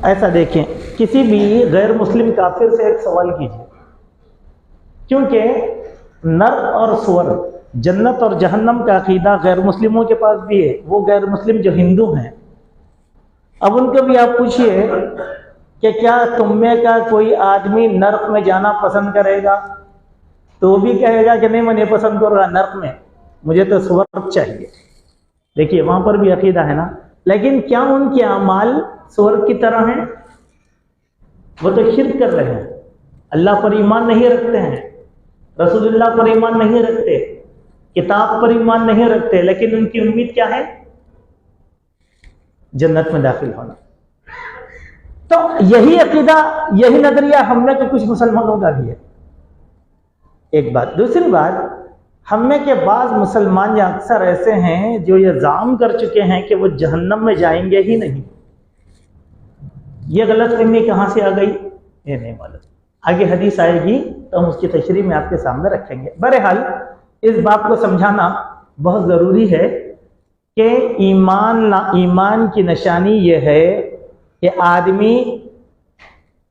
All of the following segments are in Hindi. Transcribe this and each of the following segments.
ऐसा देखें, किसी भी गैर मुस्लिम काफिर से एक सवाल कीजिए, क्योंकि नर और स्वर, जन्नत और जहन्नम का अकीदा गैर मुस्लिमों के पास भी है, वो गैर मुस्लिम जो हिंदू हैं। अब उनको भी आप पूछिए कि क्या तुम में का कोई आदमी नर्क में जाना पसंद करेगा, तो भी कहेगा कि नहीं, मैं नहीं पसंद करूँगा नर्क में, मुझे तो स्वर्ग चाहिए। देखिए वहां पर भी अकीदा है ना, लेकिन क्या उनके अमाल स्वर्ग की तरह हैं? वो तो शिर्क कर रहे हैं, अल्लाह पर ईमान नहीं रखते हैं, रसूलुल्लाह पर ईमान नहीं रखते, किताब पर ईमान नहीं रखते, लेकिन उनकी उम्मीद क्या है? जन्नत में दाखिल होना। तो यही अकीदा, यही नजरिया हम में के कुछ मुसलमानों का भी है। एक बात। दूसरी बात, हम में के बाद मुसलमान या अक्सर ऐसे हैं जो ये जाम कर चुके हैं कि वो जहन्नम में जाएंगे ही नहीं। ये गलतफहमी कहाँ से आ गई ये नहीं मालूम, आगे हदीस आएगी तो हम उसकी तशरीह में आपके सामने रखेंगे। बहरहाल इस बात को समझाना बहुत ज़रूरी है कि ईमान की निशानी ये है कि आदमी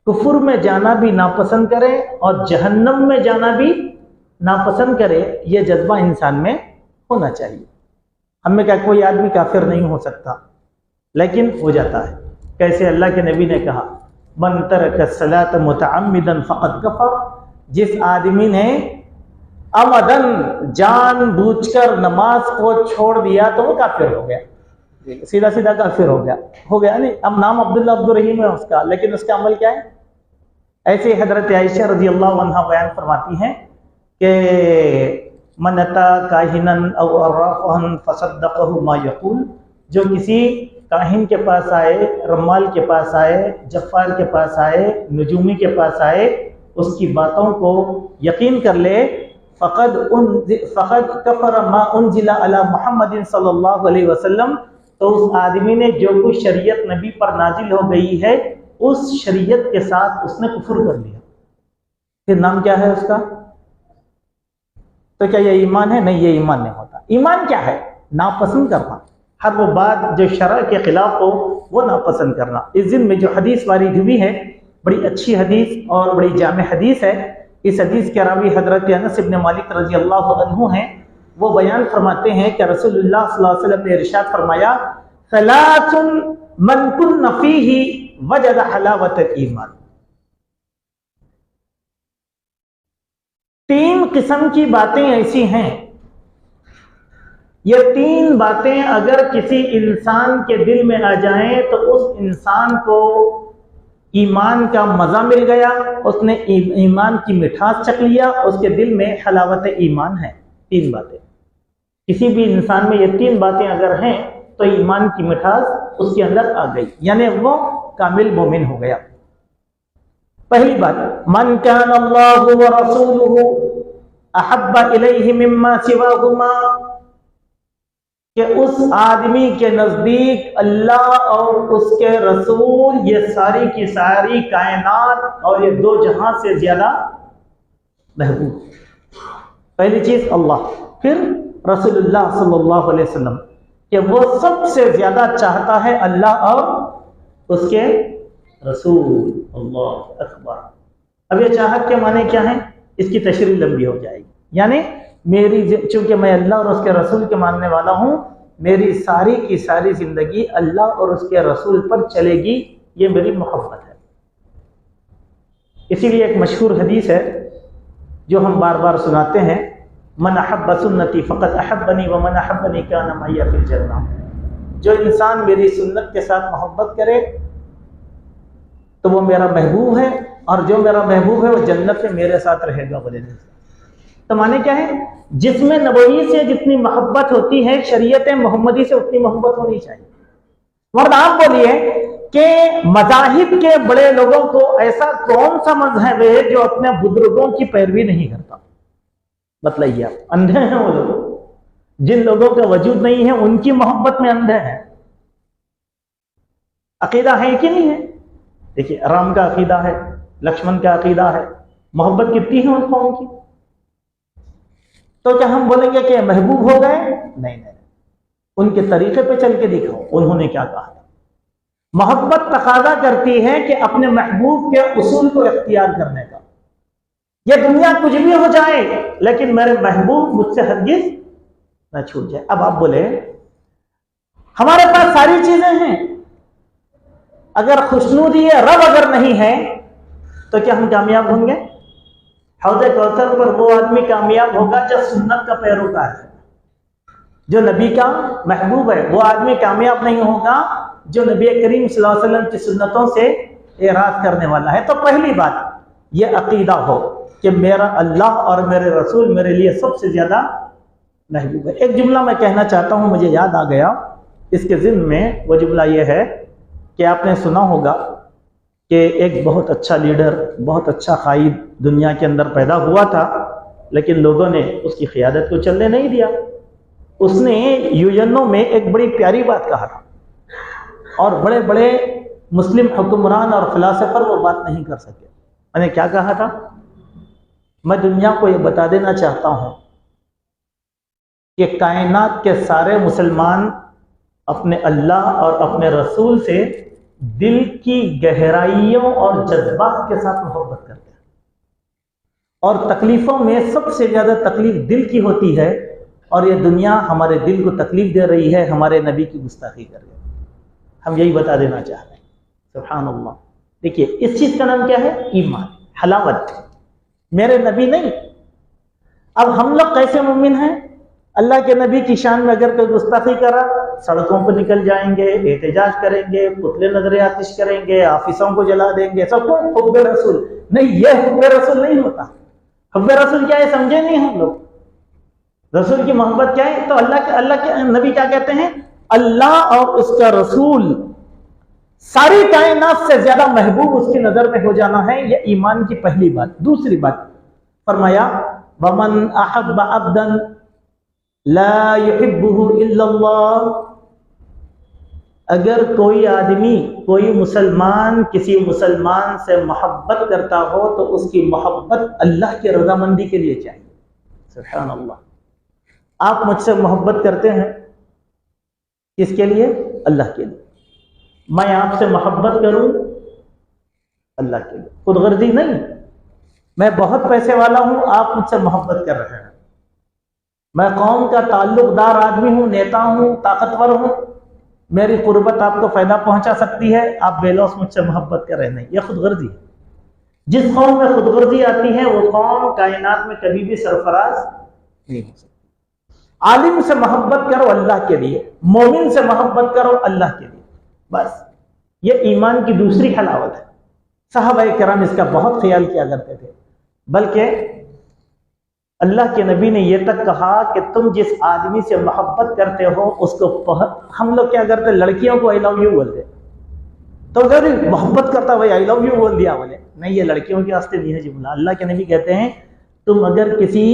कुफर में जाना भी नापसंद करे और जहन्नम में जाना भी नापसंद करे। ये जज्बा इंसान में होना चाहिए। हमें क्या कोई आदमी काफिर नहीं हो सकता, लेकिन हो जाता है। कैसे? अल्लाह के नबी ने कहा, मन तरक सलात मुतअम्मिदन फक़द कफ़र, जिस आदमी ने अमदन जानबूझकर नमाज को छोड़ दिया तो वो काफिर हो गया, सीधा सीधा काफिर हो गया नहीं। अब नाम अब्दुल्ला अब्दुल रहीम है उसका, लेकिन उसका अमल क्या है? ऐसे हजरत आयशा रज़ी अल्लाह अन्हा बयान फरमाती हैं कि मन अता काहिनन औ अर्राफ़न फसद्दक़हु मा यक़ूल, जो किसी काहिन के पास आए, रम्माल के पास आए, जफ़्फ़ार के पास आए, नजूमी के पास आए, उसकी बातों को यकीन कर ले, फ़क़द कफ़र मा उन्ज़िला अला मुहम्मदिन सल्लल्लाहु अलैहि वसल्लम, तो उस आदमी ने जो कुछ शरीयत नबी पर नाजिल हो गई है उस शरीयत के साथ उसने कुफर कर लिया। फिर नाम क्या है उसका? तो क्या ये ईमान है? नहीं, ये ईमान नहीं होता। ईमान क्या है? नापसंद करना, हर वो बात जो शरअ के खिलाफ हो वो नापसंद करना। इस दिन में जो हदीस वारिद हुई है, बड़ी अच्छी हदीस और बड़ी जामे हदीस है। इस हदीस के रावी हजरत अनस इब्न मालिक रज़ी अल्लाह अन्हु हैं। वो बयान फरमाते हैं कि रसूलुल्लाह सल्लल्लाहु अलैहि वसल्लम ने इरशाद फरमाया, सलासुन मन कुन्न फीही वजद हलावतल ईमान। 3 किस्म की बातें ऐसी हैं, ये 3 बातें अगर किसी इंसान के दिल में आ जाएं तो उस इंसान को ईमान का मजा मिल गया, उसने ईमान की मिठास चख लिया, उसके दिल में हलावत ईमान है। 3 बातें किसी भी इंसान में, ये 3 बातें अगर हैं तो ईमान की मिठास उसके अंदर आ गई, यानी वो कामिल मोमिन हो गया। पहली बात, मन कान अल्लाहु व रसूलुहु अहब्बा इलैहि मिम्मा सिवाहुमा, कि उस आदमी के नजदीक अल्लाह और उसके रसूल, ये सारी की सारी कायनात और ये 2 जहां से ज्यादा महबूब। पहली चीज अल्लाह, फिर रसूलुल्लाह सल्लल्लाहु अलैहि वसल्लम, कि वो सबसे ज्यादा चाहता है अल्लाह और उसके रसूल। अल्लाह अकबर। अब ये चाहत के माने क्या है? इसकी तशरीह लंबी हो जाएगी। यानी मेरी, चूंकि मैं अल्लाह और उसके रसूल के मानने वाला हूँ, मेरी सारी की सारी जिंदगी अल्लाह और उसके रसूल पर चलेगी, ये मेरी मोहब्बत है। इसीलिए एक मशहूर हदीस है जो हम बार बार सुनाते हैं, मन अहब्ब सुन्नती फ़क़द अहब्बनी व मन अहब्बनी कान मइया फ़िल जन्नह। जो इंसान मेरी सुन्नत के साथ मोहब्बत करे तो वो मेरा महबूब है, और जो मेरा महबूब है वो जन्नत में मेरे साथ रहेगा। बोले तो माने क्या है? जिसमें नबवी से जितनी मोहब्बत होती है, शरीयत मोहम्मदी से उतनी मोहब्बत होनी चाहिए। मर्द आप बोलिए कि मज़ाहिब के बड़े लोगों को ऐसा कौन सा मजहब है जो अपने बुजुर्गों की पैरवी नहीं करता? बतलाइए आप। अंधे हैं वो लोग, जिन लोगों का वजूद नहीं है उनकी मोहब्बत में अंधे हैं। अकीदा है कि नहीं है? देखिए, राम का अकीदा है, लक्ष्मण का अकीदा है, मोहब्बत कितनी है उनको उनकी। तो क्या हम बोलेंगे कि महबूब हो गए? नहीं, उनके तरीके पे चल के दिखाओ उन्होंने क्या कहा। मोहब्बत तकाजा करती है कि अपने महबूब के उसूल को इख्तियार करने का। यह दुनिया कुछ भी हो जाए लेकिन मेरे महबूब मुझसे हरगिज न छूट जाए। अब आप बोले हमारे पास सारी चीजें हैं, अगर खुशनूदी रब अगर नहीं है तो क्या हम कामयाब होंगे? हौज़े कौसर पर वो आदमी कामयाब होगा जो सुन्नत का पैरोकार है, जो नबी का महबूब है। वो आदमी कामयाब नहीं होगा जो नबी करीम सल्लल्लाहु अलैहि वसल्लम की सुन्नतों से एराज करने वाला है। तो पहली बात ये अकीदा हो कि मेरा अल्लाह और मेरे रसूल मेरे लिए सबसे ज्यादा महबूब है। एक जुमला मैं कहना चाहता हूँ, मुझे याद आ गया इसके ज़िम्न में। वो जुमला ये है कि आपने सुना होगा कि एक बहुत अच्छा लीडर, बहुत अच्छा कायद दुनिया के अंदर पैदा हुआ था, लेकिन लोगों ने उसकी क़ियादत को चलने नहीं दिया। उसने यूएनओ में एक बड़ी प्यारी बात कहा था और बड़े बड़े मुस्लिम हुक्मरान और फ़िलासफ़र वो बात नहीं कर सके। मैंने क्या कहा था? मैं दुनिया को ये बता देना चाहता हूँ कि कायनात के सारे मुसलमान अपने अल्लाह और अपने रसूल से दिल की गहराइयों और जज्बात के साथ मोहब्बत करते हैं, और तकलीफ़ों में सबसे ज़्यादा तकलीफ़ दिल की होती है, और ये दुनिया हमारे दिल को तकलीफ़ दे रही है, हमारे नबी की गुस्ताखी कर रही है। हम यही बता देना चाह रहे हैं। सुभान अल्लाह। देखिए इस चीज़ का नाम क्या है? ईमान, हलावत। मेरे नबी नहीं। अब हम लोग कैसे मुमिन हैं? अल्लाह के नबी की शान में अगर कोई गुस्ताखी करा, सड़कों पर निकल जाएंगे, एहतजाज करेंगे, पुतले नजर आतिश करेंगे, ऑफिसों को जला देंगे। सबको हुब्बे रसूल नहीं, ये हुब्बे रसूल नहीं होता। हुब्बे रसूल क्या है समझे नहीं हम लोग? रसूल की मोहब्बत क्या है? तो अल्लाह के नबी क्या कहते हैं? अल्लाह और उसका रसूल सारी कायनात से ज्यादा महबूब उसकी नजर में हो जाना है। यह ईमान की पहली बात। दूसरी बात फरमाया, वमन अहब्ब अब्दन ला युहिब्बुहु इल्लल्लाह। अगर कोई आदमी, कोई मुसलमान किसी मुसलमान से मोहब्बत करता हो तो उसकी मोहब्बत अल्लाह की रजामंदी के लिए चाहिए। सुभान अल्लाह। आप मुझसे मोहब्बत करते हैं किसके लिए? अल्लाह के लिए। मैं आपसे मोहब्बत करूं अल्लाह के लिए, खुदगर्जी नहीं। मैं बहुत पैसे वाला हूं, आप मुझसे मोहब्बत कर रहे हैं। मैं कौम का ताल्लुकदार आदमी हूं, नेता हूं, ताकतवर हूं, मेरी कुर्बत आपको फायदा पहुंचा सकती है, आप बेलौस मुझसे मोहब्बत कर रहे नहीं। यह खुदगर्जी है। जिस कौम में खुदगर्जी आती है वो कौम कायनात में कभी भी सरफराज नहीं हो सकती। आलिम से मोहब्बत करो अल्लाह के लिए, मोमिन से मोहब्बत करो अल्लाह के लिए, बस। ये ईमान की दूसरी हलावत है। सहाबाए किराम इसका बहुत ख्याल किया करते थे, बल्कि अल्लाह के नबी ने यह तक कहा कि तुम जिस आदमी से मोहब्बत करते हो उसको, हम लोग क्या करते, लड़कियों को आई लव यू बोलते, तो अगर मोहब्बत करता भाई आई लव यू बोल दिया, बोले नहीं, ये लड़कियों के वास्ते नहीं है जुमला। अल्लाह के नबी कहते हैं तुम अगर किसी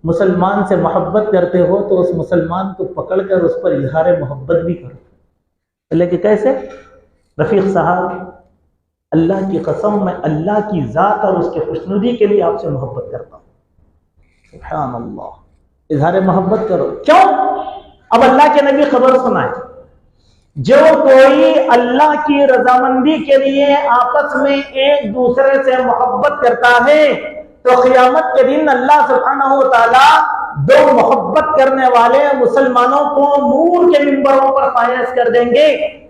मुसलमान से मोहब्बत करते हो तो उस मुसलमान को पकड़कर उस पर इजहार मोहब्बत भी करो। लेकिन कैसे? रफीक साहब, अल्लाह की कसम, मैं अल्लाह की ज़ात और उसके खुशनुदी के लिए आपसे मोहब्बत करता हूँ। सुभान अल्लाह। इजहार मोहब्बत करो। क्यों? अब अल्लाह के नबी खबर सुनाए, जो कोई अल्लाह की रजामंदी के लिए आपस में एक दूसरे से मोहब्बत करता है तो क़यामत के दिन अल्लाह सुब्हानहू व तआला दो मोहब्बत करने वाले मुसलमानों को नूर के मिंबरों पर फायज कर देंगे,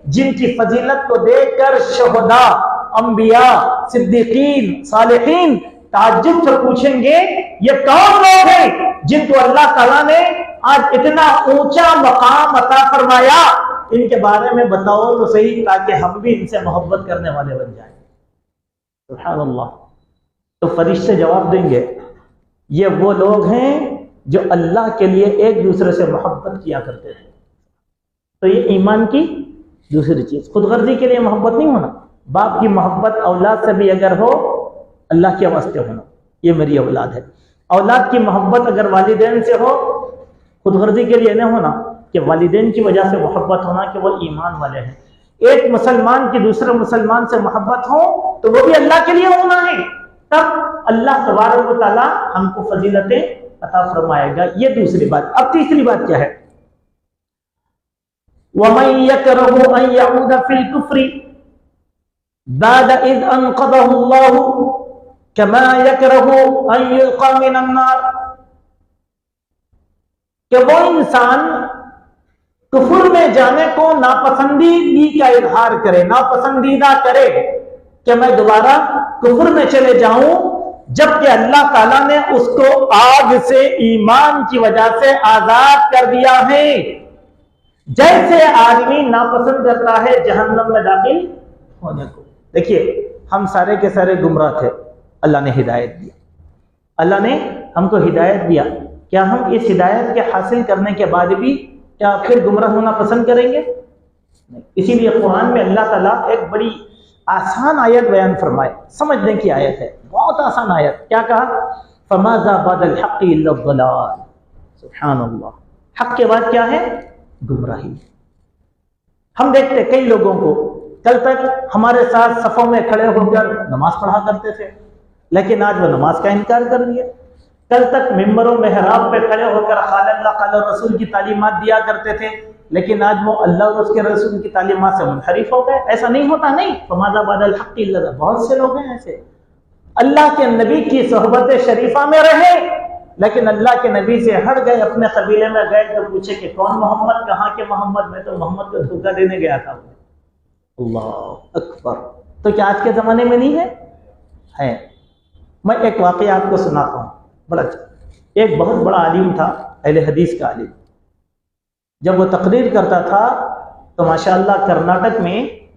जिनकी फजीलत को देखकर शुहदा, अंबिया, सिद्दीकीन, सालिहीन ताज्जुब से पूछेंगे ये कौन लोग हैं जिनको अल्लाह ताला ने आज इतना ऊंचा मकाम अता फरमाया, इनके बारे में बताओ तो सही, ताकि हम भी इनसे मोहब्बत करने वाले बन जाएं। सुभान अल्लाह। तो फरिश्ते जवाब देंगे ये वो लोग हैं जो अल्लाह के लिए एक दूसरे से मोहब्बत किया करते थे। तो ये ईमान की दूसरी चीज। खुदगर्जी के लिए मोहब्बत नहीं होना। बाप की मोहब्बत औलाद से भी अगर हो, अल्लाह के वास्ते होना, ये मेरी औलाद है। औलाद की मोहब्बत अगर वालिदैन से हो, खुदगर्जी के लिए नहीं होना कि वालिदैन की वजह से मोहब्बत होना कि वो ईमान वाले हैं। एक मुसलमान की दूसरे मुसलमान से मोहब्बत हो तो वो भी अल्लाह के लिए होना है, तब अल्लाह तबारक व तआला हमको फजीलतें अता फरमाएगा। ये दूसरी बात। अब तीसरी बात क्या है? वमन यकरहु अन यऊद फिल कुफ्री बाद इज़ अनक़ज़हु अल्लाहु कमा यकरहु अन युल्क़ा मिनन नार। कि वो इंसान कुफर में जाने को नापसंदीदगी का इजहार करे, नापसंदीदा करे कि मैं दोबारा कुफर में चले जाऊं, जबकि अल्लाह ताला ने उसको आग से ईमान की वजह से आजाद कर दिया है। जैसे आदमी नापसंद करता है जहन्नम में दाखिल होने को। देखिए, हम सारे के सारे गुमराह थे, अल्लाह ने हिदायत दिया, अल्लाह ने हमको हिदायत दिया। क्या हम इस हिदायत के हासिल करने के बाद भी क्या फिर गुमराह होना पसंद करेंगे? नहीं। इसीलिए कुरान में अल्लाह ताला एक बड़ी आसान आयत बयान फरमाए, समझने की आयत है, बहुत आसान आयत। क्या कहा? फमाज़ा बअदल हक़्क़ि इल्ला ज़लाल। सुभान अल्लाह, हक के बाद क्या है? गुमराही। हम देखते कई लोगों को, कल तक हमारे साथ सफ़ों में खड़े होकर नमाज पढ़ा करते थे, लेकिन आज वो नमाज का इनकार कर दिया। कल तक मिंबरों मेहराब पे खड़े होकर क़ाल अल्लाह क़ाल रसूल की तालीमात दिया करते थे, लेकिन आज वो अल्लाह और उसके रसूल की तालीमात से मुनहरिफ हो गए। ऐसा नहीं होता, नहीं। फमाज़ा बअदल हक़्क़ि इल्ला ज़लाल। बहुत से लोग हैं ऐसे, अल्लाह के नबी की सोहबत शरीफा में रहे, लेकिन अल्लाह के नबी से हट गए, अपने कबीले में गए तो पूछे कि कौन मोहम्मद, कहाँ के मोहम्मद? मैं तो मोहम्मद को धोखा देने गया था। अल्लाह अकबर। तो क्या आज के ज़माने में नहीं है? मैं एक वाक़या आपको सुनाता हूँ, बड़ा। एक बहुत बड़ा आलिम था, अहले हदीस का आलिम। जब वो तकरीर करता था तो माशाअल्लाह कर्नाटक में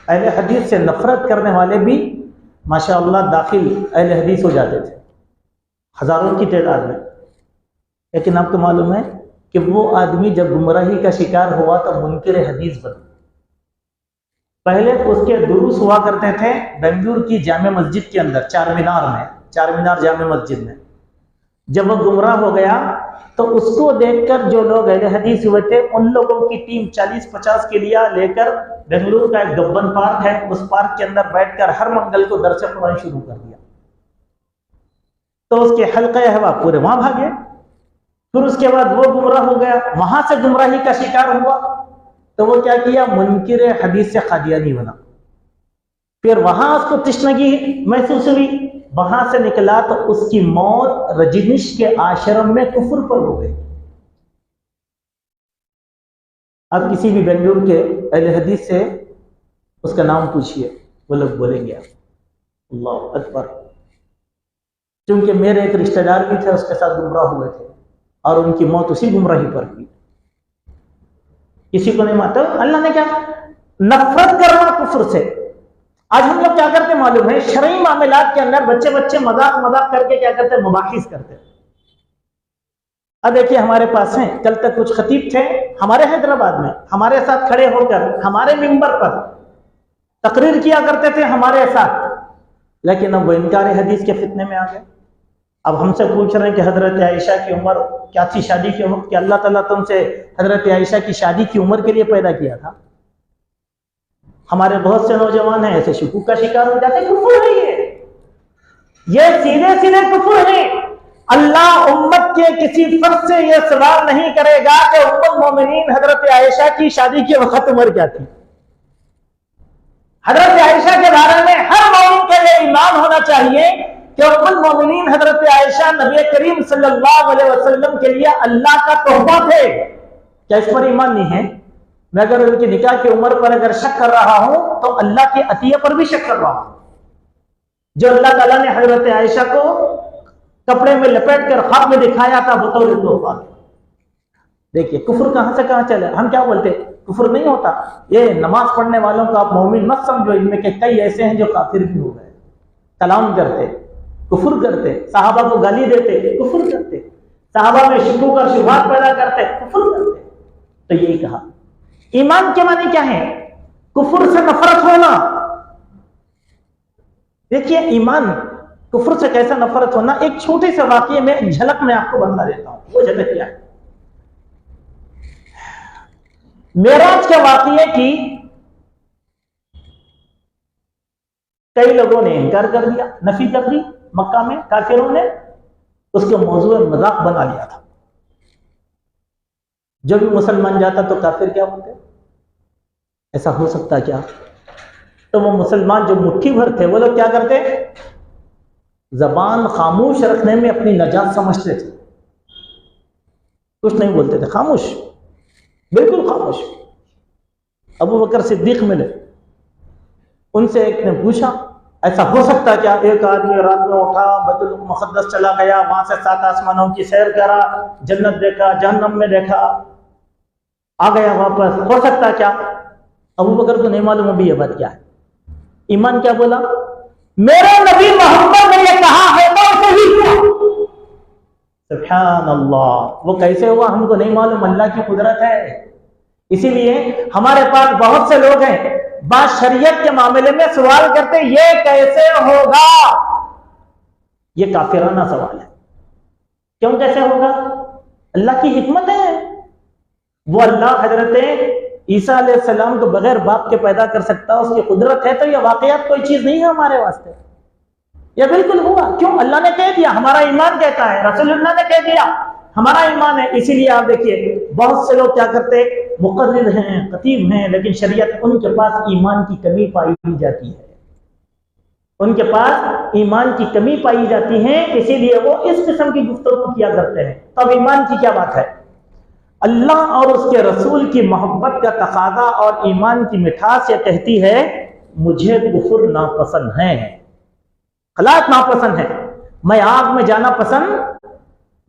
अहले हदीस से नफरत करने वाले भी माशाअल्लाह दाखिल अहले हदीस हो जाते थे, हजारों की तादाद में। लेकिन आपको मालूम है कि वो आदमी जब गुमराही का शिकार हुआ तो मुनकिर हदीस बना। पहले उसके दुरूस हुआ करते थे बेंगलुरु की जामे मस्जिद के अंदर, चार मीनार जामे मस्जिद में। जब वो गुमराह हो गया तो उसको देखकर जो लोग अहले हदीस हुए थे, उन लोगों की टीम 40-50 के लिए लेकर बेंगलुरु का एक गब्बन पार्क है, उस पार्क के अंदर बैठकर हर मंगल को दरस कुरान शुरू कर दिया। तो उसके हल्के हवा पूरे वहां भागे। फिर उसके बाद वो गुमराह हो गया, वहां से गुमराही का शिकार हुआ तो वो क्या किया? मुनकिर हदीस से कादियानी बना। फिर वहां उसको तशनगी महसूस हुई, वहां से निकला तो उसकी मौत रजनीश के आश्रम में कुफर पर हो गई। आप किसी भी बेंगलुरु के अहले हदीस से उसका नाम पूछिए, वो लोग बोलेंगे आप अल्लाह अकबर। क्योंकि मेरे एक रिश्तेदार भी थे, उसके साथ गुमराह हुए थे और उनकी मौत उसी गुमराही पर हुई। किसी को नहीं मानता। अल्लाह ने क्या? नफरत करना कुफर से। आज हम लोग क्या करते मालूम है? शरई मामलात के अंदर बच्चे मजाक करके क्या करते? मुबाहिस करते। अब देखिए, हमारे पास हैं, कल तक कुछ खतीब थे हमारे हैदराबाद में, हमारे साथ खड़े होकर हमारे मिंबर पर तकरीर किया करते थे हमारे साथ, लेकिन अब वो इनकार हदीस के फितने में आ गए। अब हमसे पूछ रहे हैं कि हजरत आयशा की उम्र क्या थी शादी के वक्त? कि अल्लाह ताला तुमसे हजरत आयशा की शादी की उम्र के लिए पैदा किया था? हमारे बहुत से नौजवान हैं ऐसे शुकूक का शिकार हो जाते। कुफर है ये सीधे सीधे कुफर है। अल्लाह उम्मत के किसी फर्द से यह सवाल नहीं करेगा कि उम्मुल मोमिनीन हजरत आयशा की शादी के वक्त उम्र क्या थी। हजरत आयशा के बारे में हर मोमिन के लिए ईमान होना चाहिए कि उम्मुल मोमिनीन हजरत आयशा नबी करीम सल्लल्लाहु अलैहि वसल्लम के लिए अल्लाह का तोहफा थे। क्या इस पर ईमान नहीं है? मैं अगर उनकी निकाह की उम्र पर अगर शक कर रहा हूं तो अल्लाह के अतिया पर भी शक कर रहा हूं। जो अल्लाह ताला ने हजरत आयशा को कपड़े में लपेट कर ख्वाब में दिखाया था बतौर तोहफा। देखिए कुफर कहां से कहां चले। हम क्या बोलते? कुफर नहीं होता। ये नमाज पढ़ने वालों को आप मोमिन मत समझो, इनमें के कई ऐसे हैं जो काफिर भी हो गए। कलाम करते, कुफर करते, साहबा को गाली देते, कुफर करते, साहबा में शुकूक और शुबहात पैदा करते, कुफर करते। तो यही कहा ईमान के माने क्या है? कुफर से नफरत होना। देखिए ईमान कुफर से कैसा नफरत होना, एक छोटे से वाकये में एक झलक में आपको बता देता हूं। वो झलक क्या है? मेराज के वाकये की कई लोगों ने इनकार कर दिया, नफी कर दी। मक्का में काफिरों ने उसके मौजू मजाक बना लिया था। जो भी मुसलमान जाता तो काफिर क्या बोलते? ऐसा हो सकता क्या? तो वो मुसलमान जो मुट्ठी भर थे वो लोग क्या करते? जबान खामोश रखने में अपनी नजात समझते थे, कुछ नहीं बोलते थे, खामोश, बिल्कुल खामोश। अबू बकर सिद्दीक मिले, उनसे एक ने पूछा ऐसा हो सकता क्या? एक आदमी रात में उठा, बैतुल मुक़द्दस चला गया, वहां से 7 आसमानों की सैर करा, जन्नत देखा, जहन्नम में देखा, आ गया वापस, हो सकता क्या? अबू बकर को नहीं मालूम अभी ये बात क्या है। ईमान क्या बोला? मेरे नबी मोहम्मद ने ये कहा है तो उसे ही हुआ। सुभान अल्लाह। वो कैसे हुआ हमको नहीं मालूम, अल्लाह की कुदरत है। इसीलिए हमारे पास बहुत से लोग हैं बात शरीयत के मामले में सवाल करते, ये कैसे होगा? ये काफिराना सवाल है। क्यों कैसे होगा? अल्लाह की हिकमत है। वो अल्लाह हजरत ईसा अलैहिस्सलाम को बगैर बाप के पैदा कर सकता है, उसकी कुदरत है। तो ये वाकयात कोई चीज नहीं है हमारे वास्ते, ये बिल्कुल हुआ। क्यों? अल्लाह ने कह दिया, हमारा ईमान कहता है, रसूलुल्लाह ने कह दिया, हमारा ईमान है। इसीलिए आप देखिए बहुत से लोग क्या करते, मुकर्रिर हैं, खतीब हैं, लेकिन शरीयत उनके पास ईमान की कमी पाई जाती है, उनके पास ईमान की कमी पाई जाती है, इसीलिए वो इस किस्म की गुफ्तगू किया करते हैं। तब ईमान की क्या बात है? अल्लाह और उसके रसूल की मोहब्बत का तकाजा और ईमान की मिठास ये कहती है, मुझे कुफ्र नापसंद है, खलात नापसंद है, मैं आग में जाना पसंद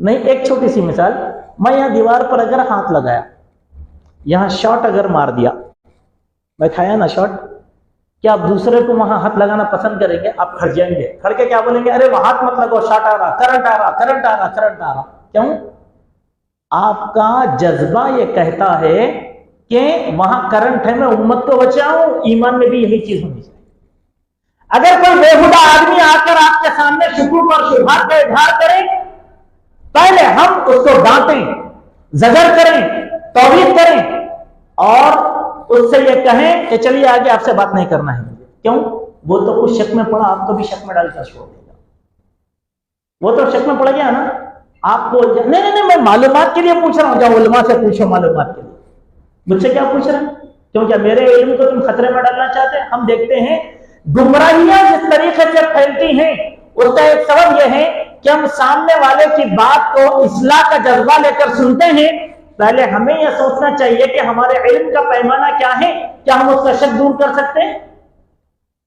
नहीं। एक छोटी सी मिसाल, मैं यहां दीवार पर अगर हाथ लगाया, यहां शॉट अगर मार दिया, मैं खाया ना शॉट, क्या आप दूसरे को वहां हाथ लगाना पसंद करेंगे? आप खड़ जाएंगे, खड़ के क्या बोलेंगे? अरे वहां हाथ मत लगाओ, शॉट आ रहा, करंट आ रहा, करंट आ रहा, करंट आ रहा। क्यों? आपका जज्बा ये कहता है कि वहां करंट है, मैं उम्मत को बचाऊं। ईमान में भी यही चीज होनी चाहिए। अगर कोई बेहुदा आदमी आकर आपके सामने शुक्र और शुभात का इजहार करे, पहले हम उसको डांटें, जजर करें, तौहीद करें और उससे ये कहें कि चलिए आगे आपसे बात नहीं करना है। क्यों? वो तो कुछ शक में पड़ा, आपको भी शक में डालकर छोड़ देगा। वो तो शक में पड़ गया ना, आपको नहीं नहीं नहीं, मैं मालूमात के लिए पूछ रहा हूं, जाओ उलमा से पूछो मालूमात के लिए, मुझसे क्या पूछ रहे हैं? क्यों? क्या मेरे इल्म को तुम खतरे में डालना चाहते हैं? हम देखते हैं गुमराहियां जिस तरीके से फैलती हैं, उसका एक सबब यह है कि हम सामने वाले की बात को इस्लाह का जज्बा लेकर सुनते हैं। पहले हमें यह सोचना चाहिए कि हमारे इल्म का पैमाना क्या है, क्या हम उसका शक दूर कर सकते हैं?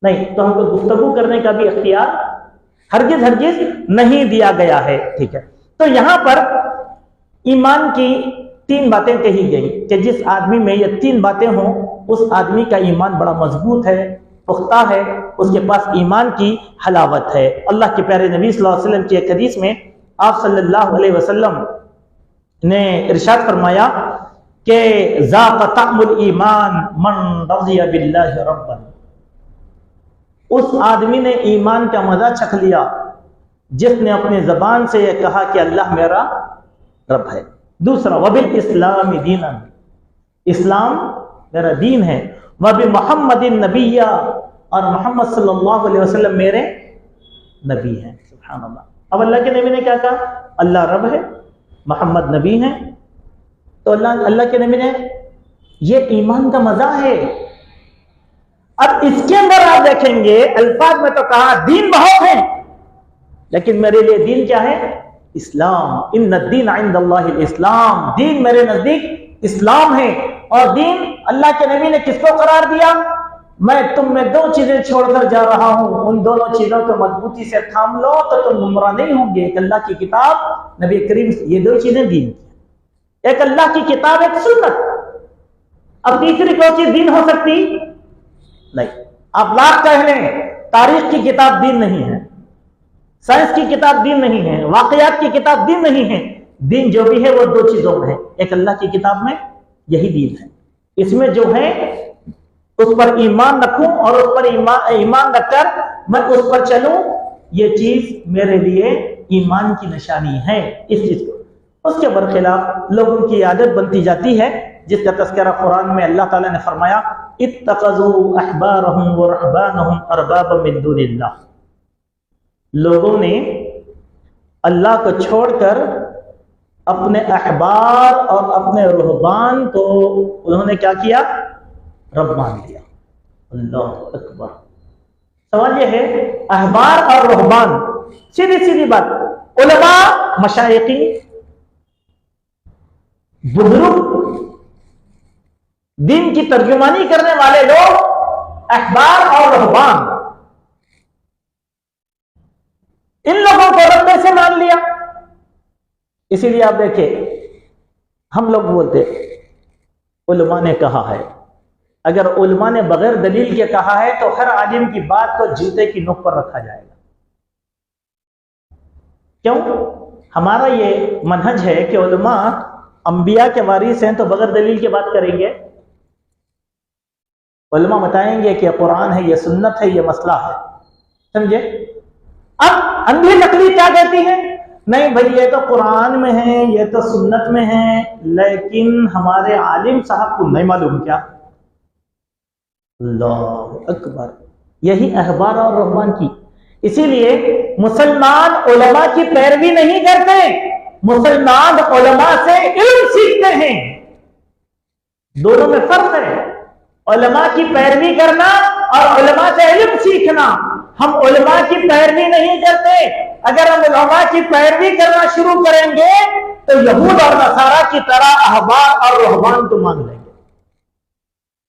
नहीं, तो हमको गुफ्तगू करने का भी इख्तियार हरगिज हरगिज नहीं दिया गया है। ठीक है, तो यहां पर ईमान की 3 बातें कही गई कि जिस आदमी में ये 3 बातें हों, उस आदमी का ईमान बड़ा मजबूत है, पुख्ता है, उसके पास ईमान की हलावत है। अल्लाह के प्यारे नबी सल्लल्लाहु अलैहि वसल्लम की एक हदीस में आप सल्लल्लाहु अलैहि वसल्लम ने इरशाद फरमाया कि ज़ाक़ तअमुल ईमान मन रज़िया बिल्लाहि रब्बन। उस आदमी ने ईमान का मजा चख लिया जिसने अपने जबान से यह कहा कि अल्लाह मेरा रब है। दूसरा, वबिल इस्लाम दीनन, इस्लाम मेरा दीन है। वबि मुहम्मदिन नबिय्या, और मोहम्मद सल्लल्लाहु अलैहि वसल्लम मेरे नबी हैं। सुभान अल्लाह। अब अल्लाह के नबी ने क्या कहा? अल्लाह रब है, मोहम्मद नबी हैं। तो अल्लाह के नबी ने, ये ईमान का मजा है। अब इसके अंदर आप देखेंगे अल्फाज में तो कहा दीन बहुत है, लेकिन मेरे लिए दीन क्या है? इस्लाम। इन्नद्दीन इंदल्लाहिल इस्लाम, दीन मेरे नजदीक इस्लाम है। और दीन अल्लाह के नबी ने किसको करार दिया? मैं तुम में 2 चीजें छोड़कर जा रहा हूं, उन दोनों चीजों को मजबूती से थाम लो तो तुम गुमराह नहीं होंगे। एक अल्लाह की किताब, नबी करीम, ये 2 चीजें दीन की। एक अल्लाह की किताब, एक सुन्नत। अब तीसरी कोई चीज दीन हो सकती नहीं। आप लाख कह लें, तारीख की किताब दीन नहीं है, साइंस की किताब दीन नहीं है, वाकयात की किताब दीन नहीं है। दीन जो भी है वो 2 चीजों में है। एक अल्लाह की किताब में यही दीन है, इसमें जो है उस पर ईमान रखूं और उस पर ईमान रखकर मैं उस पर चलूं, ये चीज मेरे लिए ईमान की निशानी है। इस चीज को उसके बरखिलाफ लोगों की आदत बनती जाती है, जिसका तज़किरा कुरान में अल्लाह ताला ने फरमाया, इत्तख़ज़ू अहबारहुम व रहबानहुम अरबाबा मिन दुनिल्लाह। लोगों ने अल्लाह को छोड़कर अपने अहबार और अपने रुहबान को उन्होंने क्या किया? रब मान लिया। अल्लाह अकबर। सवाल यह है, अहबार और रुहबान, सीधी सीधी बात, उलमा, मशाइखी, बुजुर्ग, दीन की तर्जुमानी करने वाले लोग, अहबार और रुहबान, इन लोगों को रब से मान लिया। इसीलिए आप देखिए, हम लोग बोलते उलमा ने कहा है। अगर उलमा ने बगैर दलील के कहा है तो हर आलिम की बात को जूते की नोक पर रखा जाएगा। क्यों? हमारा ये मनहज है कि उलमा अंबिया के वारिस हैं, तो बगैर दलील के बात करेंगे। उलमा बताएंगे कि कुरान है, ये सुन्नत है, ये मसला है। समझे? अब अंधी नकली क्या कहती है? नहीं भाई, ये तो कुरान में है, ये तो सुन्नत में है, लेकिन हमारे आलिम साहब को नहीं मालूम क्या? अल्लाह अकबर। यही अहबार और रहमान की। इसीलिए मुसलमान उलमा की पैरवी नहीं करते, मुसलमान उलमा से इल्म सीखते हैं। दोनों में फर्क है, उलमा की पैरवी करना और उलमा से इल्म सीखना। हम उलमा की पैरवी नहीं करते। अगर हम उलमा की पैरवी करना शुरू करेंगे तो यहूद और नसारा की तरह अहबार और रहमान को मान लेंगे।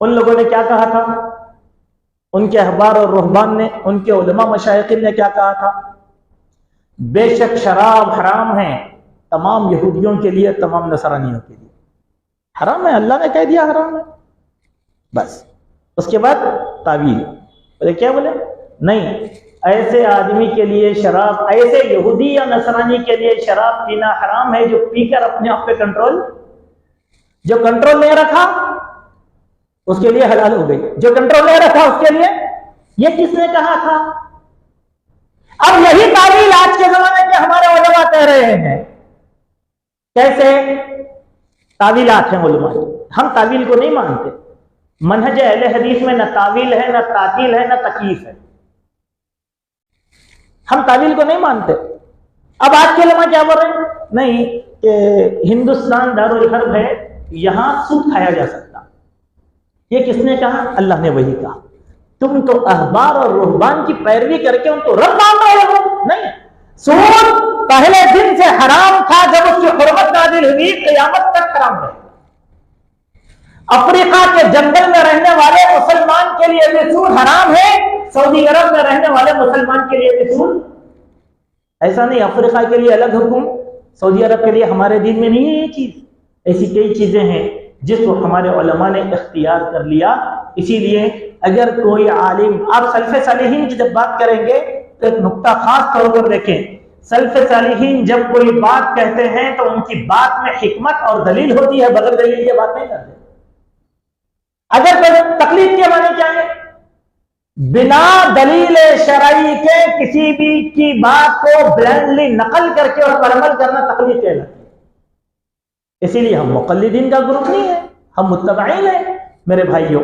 उन लोगों ने क्या कहा था? उनके अहबार और रहमान ने, उनके उलमा मशाइखिन ने क्या कहा था? बेशक शराब हराम है तमाम यहूदियों के लिए, तमाम नसरानियों के लिए हराम है। अल्लाह ने कह दिया हराम है, बस। उसके बाद तावील बोले, क्या बोले? नहीं, ऐसे आदमी के लिए शराब, ऐसे यहूदी या नसरानी के लिए शराब पीना हराम है जो पीकर अपने आप पे कंट्रोल, जो कंट्रोल नहीं रखा उसके लिए हलाल हो गई, जो कंट्रोल नहीं रखा उसके लिए। ये किसने कहा था? अब यही तावील आज के जमाने के हमारे उलमा कह रहे हैं। कैसे तावीलात हैं उलमा की? हम तावील को नहीं मानते। मनहज अहले हदीस में न तावील है, न तातील है, न तकीफ है। हम तावील को नहीं मानते। अब आज के उलमा क्या बोल रहे हैं? नहीं, हिंदुस्तान दारुल हर्ब है, यहां सूद खाया जा सकता। ये किसने कहा? अल्लाह ने वही कहा। तुम तो अहबार और रुहबान की पैरवी करके उनको रब मान रहे हो। नहीं, सूद पहले दिन से हराम था, जब उसकी हुर्मत नाजिल हुई, क़यामत तक हराम है। अफ्रीका के जंगल में रहने वाले मुसलमान के लिए भी सूद हराम है, सऊदी अरब में रहने वाले मुसलमान के लिए भी सूद। ऐसा नहीं, अफ्रीका के लिए अलग हुक्म, सऊदी अरब के लिए। हमारे दिन में नहीं है ये चीज। ऐसी कई चीजें हैं जिसको हमारे उलमा ने इख्तियार कर लिया। इसीलिए अगर कोई आलिम, आप सल्फ़े सालिहीन की जब बात करेंगे तो एक नुक्ता खास तौर पर देखें। सल्फ़े सालिहीन जब कोई बात कहते हैं तो उनकी बात में हिकमत और दलील होती है, बगैर दलील की बात नहीं करते। अगर कोई तकलीफ के माने क्या है? बिना दलील शरई के किसी भी की बात को ब्लाइंडली नकल करके और पर अमल करना तकलीफ कहलाती है। इसीलिए हम मुक़ल्लिदीन का ग्रुप नहीं है, हम मुत्तबईन हैं। मेरे भाइयों,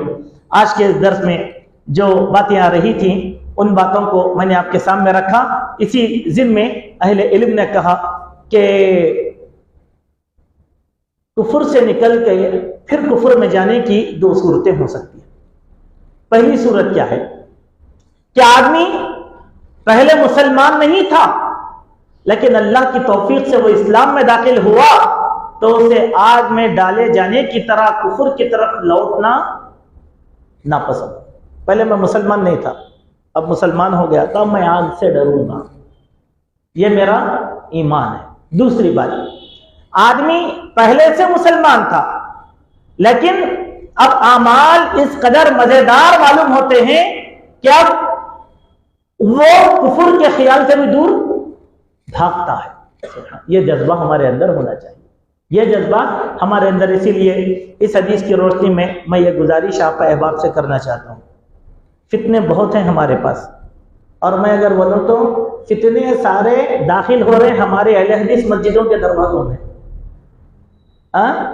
आज के दर्स में जो बातें आ रही थी उन बातों को मैंने आपके सामने रखा। इसी ज़िम्न में अहले इल्म ने कहा कि कुफ्र से निकल के फिर कुफ्र में जाने की दो सूरतें हो सकती हैं। पहली सूरत क्या है कि आदमी पहले मुसलमान नहीं था, लेकिन अल्लाह की तौफीक से वो इस्लाम में दाखिल हुआ तो उसे आग में डाले जाने की तरह कुफ्र की तरफ लौटना नापसंद। पहले मैं मुसलमान नहीं था, अब मुसलमान हो गया, तब मैं आग से डरूंगा, ये मेरा ईमान है। दूसरी बात, आदमी पहले से मुसलमान था, लेकिन अब आमाल इस कदर मजेदार मालूम होते हैं कि अब वो कुफ्र के ख्याल से भी दूर भागता है। ये जज्बा हमारे अंदर होना चाहिए, ये जज्बा हमारे अंदर। इसीलिए इस हदीस की रोशनी में मैं ये गुजारिश आप अहबाब से करना चाहता हूँ। फितने बहुत हैं हमारे पास, और मैं अगर बोलूँ तो फितने सारे दाखिल हो रहे हैं हमारे अहले हदीस मस्जिदों के दरवाजों में।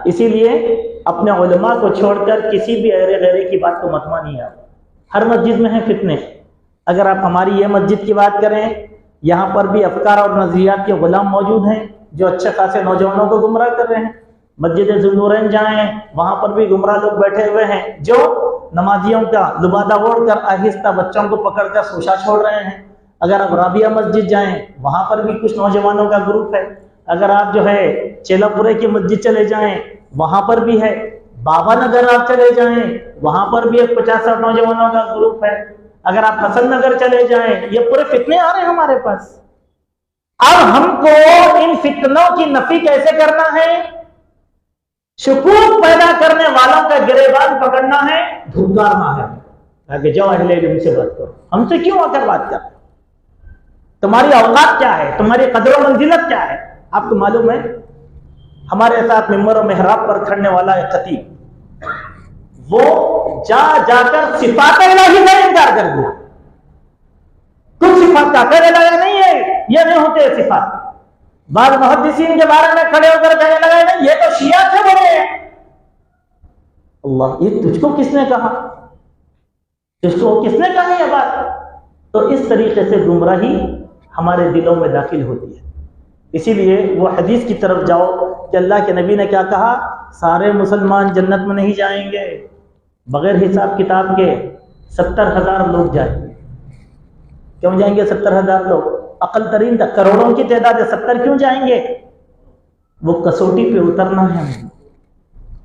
इसीलिए अपने उलमा को छोड़कर किसी भी अहले गैरे की बात को मत मानिए। आप हर मस्जिद में है फितने। अगर आप हमारी ये मस्जिद की बात करें, यहाँ पर भी अफकार और नजरियात के गुलाम मौजूद हैं। जो अच्छे खासे नौजवानों को गुमराह कर रहे हैं। मस्जिद ज़ुन्नूरैन जाएं, वहां पर भी गुमराह लोग बैठे हुए हैं जो नमाजियों का लुबादा ओढ़कर आहिस्ता बच्चों को पकड़कर शोशा छोड़ रहे हैं। अगर आप राबिया मस्जिद जाएं, वहां पर भी कुछ नौजवानों का ग्रुप है। अगर आप जो है चेलापुरे की मस्जिद चले जाएं, वहां पर भी है। बाबा नगर आप चले जाएं, वहां पर भी 50-60 नौजवानों का ग्रुप है। अगर आप हसन नगर चले जाएं, ये पूरे फितने आ रहे हैं हमारे पास। अब हमको इन फितनों की नफी कैसे करना है? शुकूक पैदा करने वालों का गिरेबान पकड़ना है, धुतकारना है, ताकि जाओ अहले इल्म से बात करो, हमसे क्यों आकर बात कर? तुम्हारी औकात क्या है? तुम्हारी कदर मंजिलत क्या है? आपको मालूम है, हमारे साथ मिंबर और मेहराब पर खड़ने वाला एक खतीब, वो जाकर सिफात इलाही का इनकार कर दिया। कुछ सिफात का कहने लगा नहीं है, ये नहीं होते सिफात। बाद मुहद्दिसीन के बारे में खड़े होकर कहने लगा नहीं, ये तो शिया से बने हैं। अल्लाह, ये तुझको किसने कहा? तुझको किसने कहा ये बात? तो इस तरीके से गुमराही हमारे दिलों में दाखिल होती है। इसीलिए वो हदीस की तरफ जाओ कि अल्लाह के नबी ने क्या कहा, सारे मुसलमान जन्नत में नहीं जाएंगे, बगैर हिसाब किताब के 70,000 लोग जाएंगे। क्यों जाएंगे 70,000 लोग? अकल तरीन तक करोड़ों की तादाद है, 70 क्यों जाएंगे? वो कसौटी पे उतरना है।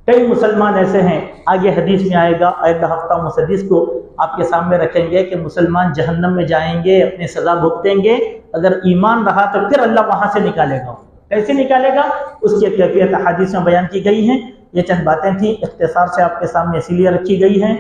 कई मुसलमान ऐसे हैं, आगे हदीस में आएगा, आयत हफ्ता उस हदीस को आपके सामने रखेंगे कि मुसलमान जहन्नम में जाएंगे, अपनी सजा भुगतेंगे। अगर ईमान रहा तो फिर अल्लाह वहां से निकालेगा। कैसे निकालेगा? उसकी कैफियत हदीस में बयान की गई है। ये चंद बातें थी, इख्तिसार से आपके सामने इसीलिए रखी गई हैं